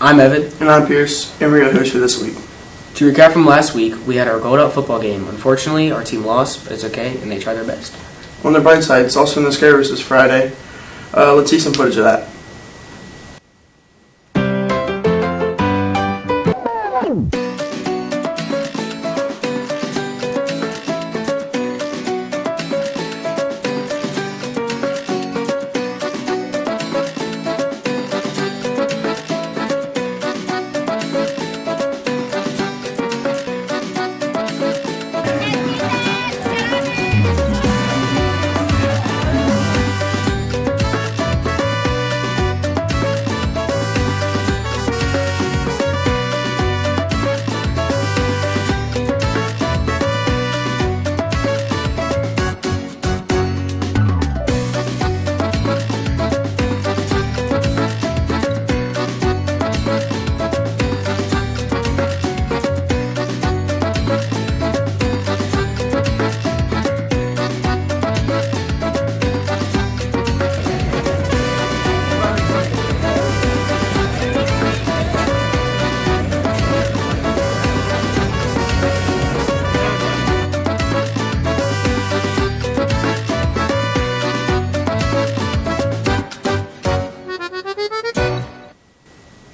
I'm Evan. And I'm Pierce, and we're your host for this week. To recap from last week, we had our gold out football game. Unfortunately, our team lost, but it's okay, and they tried their best. On the bright side, it's also in the Scares this Friday. Let's see some footage of that.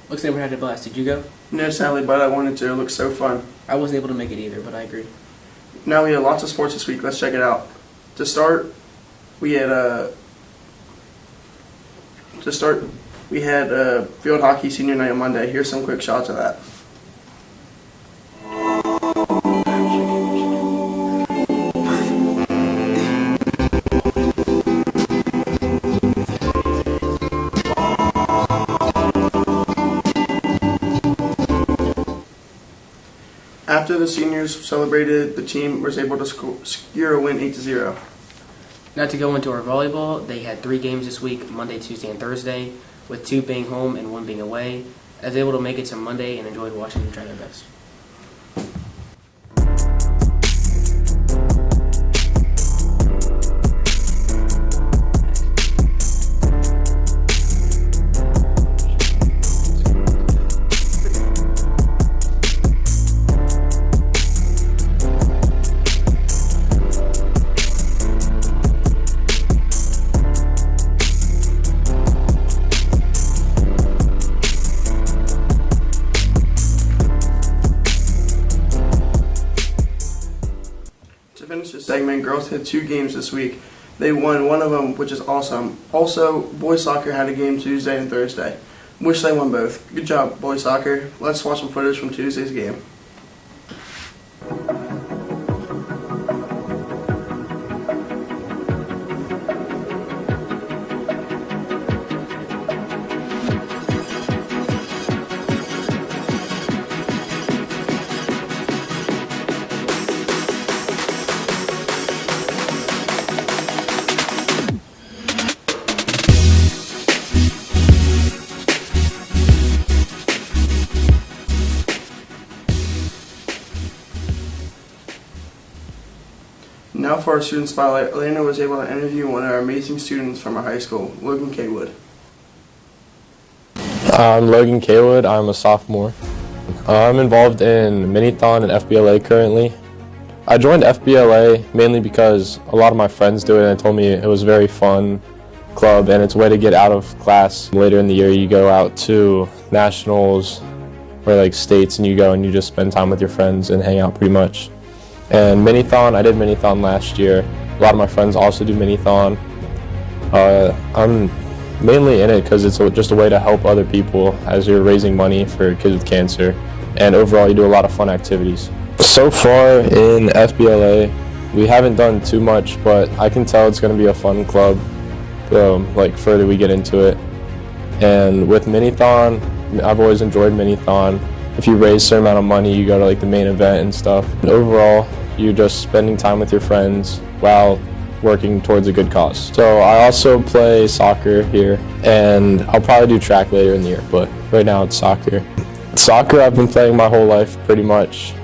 Looks like we had a blast. Did you go? No, sadly, but I wanted to. It looks so fun. I wasn't able to make it either, but I agree. Now we have lots of sports this week. Let's check it out. To start, we had field hockey senior night on Monday. Here's some quick shots of that. After the seniors celebrated, the team was able to secure a win 8-0. Now to go into our volleyball, they had 3 games this week, Monday, Tuesday, and Thursday, with 2 being home and 1 being away. I was able to make it to Monday and enjoyed watching them try their best. To finish this segment, girls had 2 games this week. They won one of them, which is awesome. Also, boys soccer had a game Tuesday and Thursday. Wish they won both. Good job, boys soccer. Let's watch some footage from Tuesday's game. Now for our student spotlight, Elena was able to interview one of our amazing students from our high school, Logan Kaywood. I'm Logan Kaywood. I'm a sophomore. I'm involved in Minithon and FBLA currently. I joined FBLA mainly because a lot of my friends do it and they told me it was a very fun club and it's a way to get out of class. Later in the year you go out to nationals or like states and you go and you just spend time with your friends and hang out pretty much. And Minithon, I did Minithon last year. A lot of my friends also do Minithon. I'm mainly in it because it's just a way to help other people as you're raising money for kids with cancer. And overall, you do a lot of fun activities. So far in FBLA, we haven't done too much, but I can tell it's going to be a fun club, like further we get into it. And with Minithon, I've always enjoyed Minithon. If you raise a certain amount of money, you go to like the main event and stuff. And overall, you're just spending time with your friends while working towards a good cause. So I also play soccer here, and I'll probably do track later in the year, but right now it's soccer. Soccer I've been playing my whole life pretty much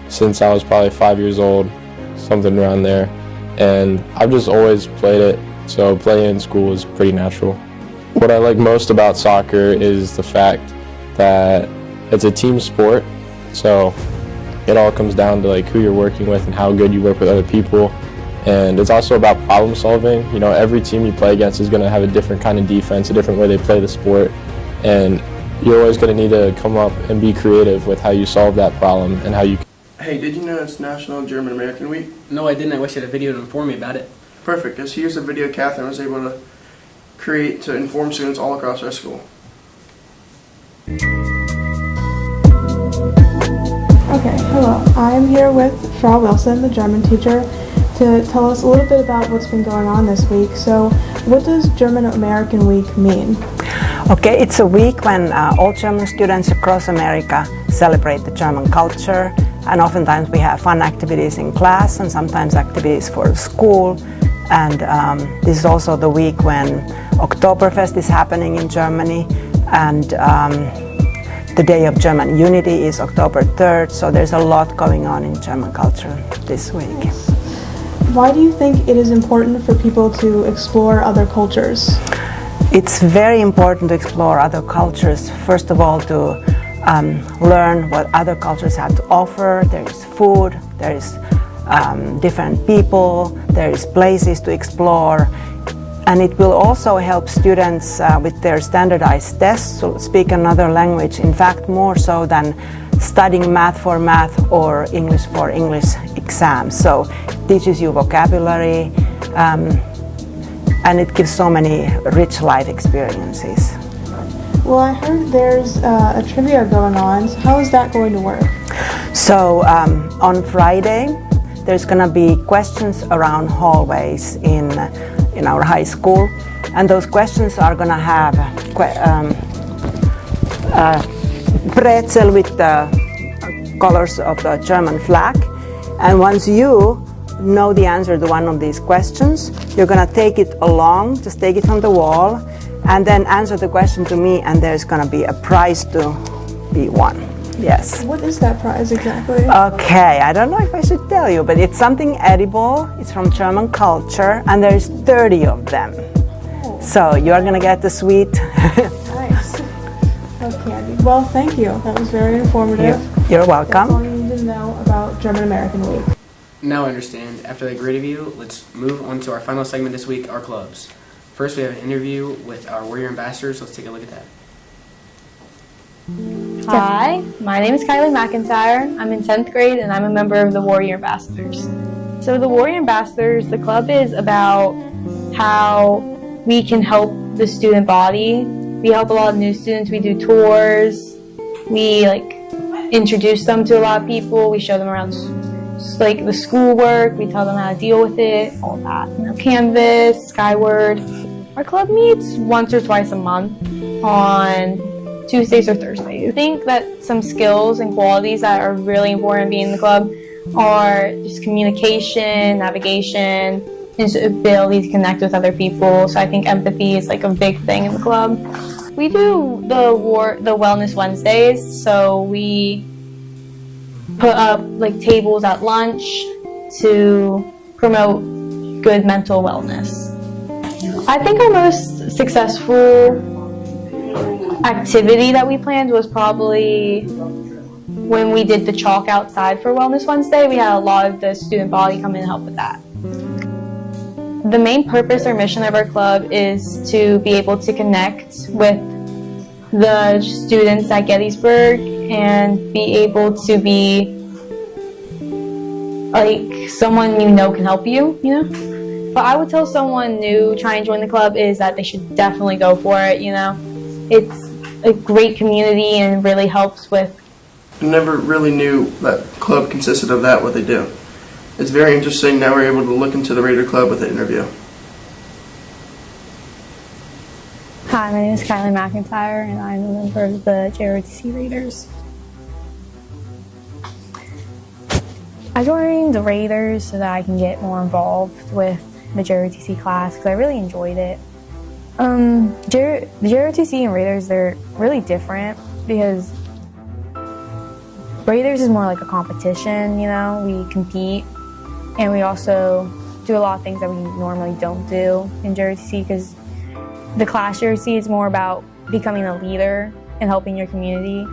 since I was probably 5 years old, something around there. And I've just always played it, so playing in school is pretty natural. What I like most about soccer is the fact that it's a team sport, so it all comes down to like who you're working with and how good you work with other people. And it's also about problem solving. You know, every team you play against is going to have a different kind of defense, a different way they play the sport, and you're always going to need to come up and be creative with how you solve that problem and how you. Hey, did you know it's National German American Week? No, I didn't. I wish I had a video to inform me about it. Perfect, because here's a video Catherine was able to create to inform students all across our school. Okay, hello. I'm here with Frau Wilson, the German teacher, to tell us a little bit about what's been going on this week. So, what does German American Week mean? Okay, it's a week when all German students across America celebrate the German culture, and oftentimes we have fun activities in class and sometimes activities for school. And this is also the week when Oktoberfest is happening in Germany, and the Day of German Unity is October 3rd, so there's a lot going on in German culture this week. Why do you think it is important for people to explore other cultures? It's very important to explore other cultures. First of all, to learn what other cultures have to offer. There is food, there is different people, there is places to explore. And it will also help students with their standardized tests to speak another language, in fact more so than studying math for math or English for English exams. So it teaches you vocabulary, and it gives so many rich life experiences. Well, I heard there's a trivia going on, so how is that going to work? So on Friday, there's going to be questions around hallways in our high school, and those questions are going to have pretzel with the colors of the German flag, and once you know the answer to one of these questions, you're going to take it along, just take it from the wall, and then answer the question to me, and there's going to be a prize to be won. Yes. What is that prize exactly? Okay, I don't know if I should tell you, but it's something edible. It's from German culture, and there's 30 of them. Oh. So you're going to get the sweet. Nice. Okay. Well, thank you. That was very informative. You're That's all welcome. you need to know about German American Week. Now I understand. After that great review, let's move on to our final segment this week, our clubs. First, we have an interview with our Warrior ambassadors. Let's take a look at that. Hi, my name is Kylie McIntyre. I'm in 10th grade and I'm a member of the Warrior Ambassadors. So the Warrior Ambassadors, the club is about how we can help the student body. We help a lot of new students. We do tours. We introduce them to a lot of people. We show them around the schoolwork. We tell them how to deal with it, all that. Canvas, Skyward. Our club meets once or twice a month on Tuesdays or Thursdays. I think that some skills and qualities that are really important being in the club are just communication, navigation, and ability to connect with other people. So I think empathy is a big thing in the club. We do the Wellness Wednesdays, so we put up tables at lunch to promote good mental wellness. I think our most successful activity that we planned was probably when we did the chalk outside for Wellness Wednesday. We had a lot of the student body come in and help with that. The main purpose or mission of our club is to be able to connect with the students at Gettysburg and be able to be someone can help you, But I would tell someone new trying to join the club is that they should definitely go for it, It's a great community and really helps with. I never really knew that club consisted of that, what they do. It's very interesting. Now we're able to look into the Raider Club with the interview. Hi, my name is Kylie McIntyre and I'm a member of the JROTC Raiders. I joined the Raiders so that I can get more involved with the JROTC class because I really enjoyed it. The JROTC and Raiders, they're really different because Raiders is more like a competition, we compete, and we also do a lot of things that we normally don't do in JROTC because the class JROTC is more about becoming a leader and helping your community.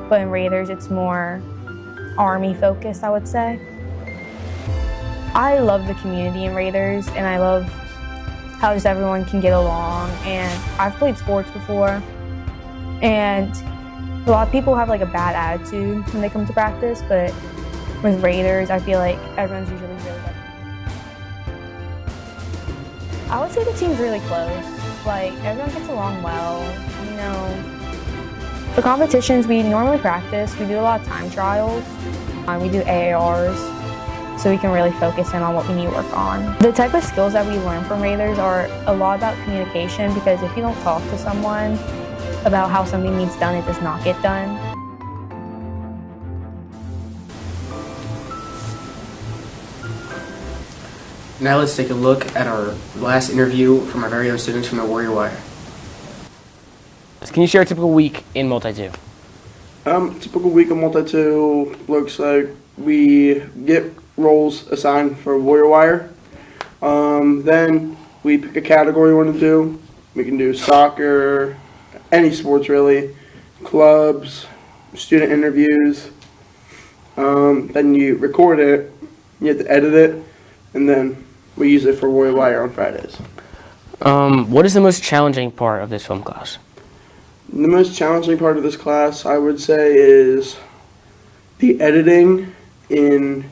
But in Raiders, it's more Army focused, I would say. I love the community in Raiders, and I love how just everyone can get along. And I've played sports before, and a lot of people have like a bad attitude when they come to practice, but with Raiders, I feel like everyone's usually really good. I would say the team's really close. Like, everyone gets along well, you know. For competitions, we normally practice. We do a lot of time trials. We do AARs, so we can really focus in on what we need to work on. The type of skills that we learn from Raiders are a lot about communication, because if you don't talk to someone about how something needs done, it does not get done. Now let's take a look at our last interview from our very own students from the Warrior W.I.RE. Can you share a typical week in Multi-2? Typical week of Multi-2 looks like we get roles assigned for Warrior W.I.RE. Then we pick a category we want to do. We can do soccer, any sports really, clubs, student interviews. Then you record it, you have to edit it, and then we use it for Warrior W.I.RE on Fridays. What is the most challenging part of this film class? The most challenging part of this class, I would say, is the editing in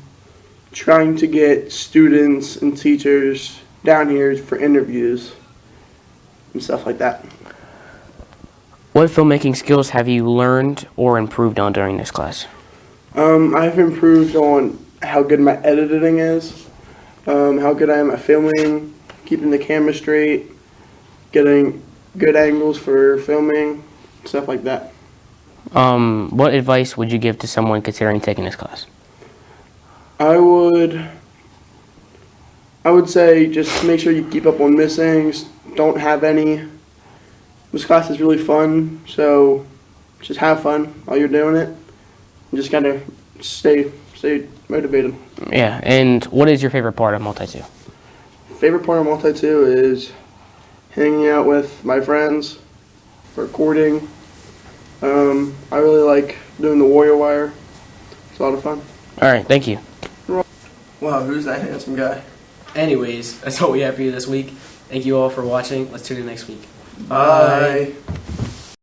trying to get students and teachers down here for interviews and stuff like that. What filmmaking skills have you learned or improved on during this class? I've improved on how good my editing is, how good I am at filming, keeping the camera straight, getting good angles for filming, stuff like that. What advice would you give to someone considering taking this class? I would say just make sure you keep up on missings, don't have any. This class is really fun, so just have fun while you're doing it. And just kind of stay motivated. Yeah, and what is your favorite part of Multi-2? Favorite part of Multi-2 is hanging out with my friends, recording. I really like doing the Warrior W.I.RE. It's a lot of fun. All right, thank you. Wow, who's that handsome guy? Anyways, that's all we have for you this week. Thank you all for watching. Let's tune in next week. Bye.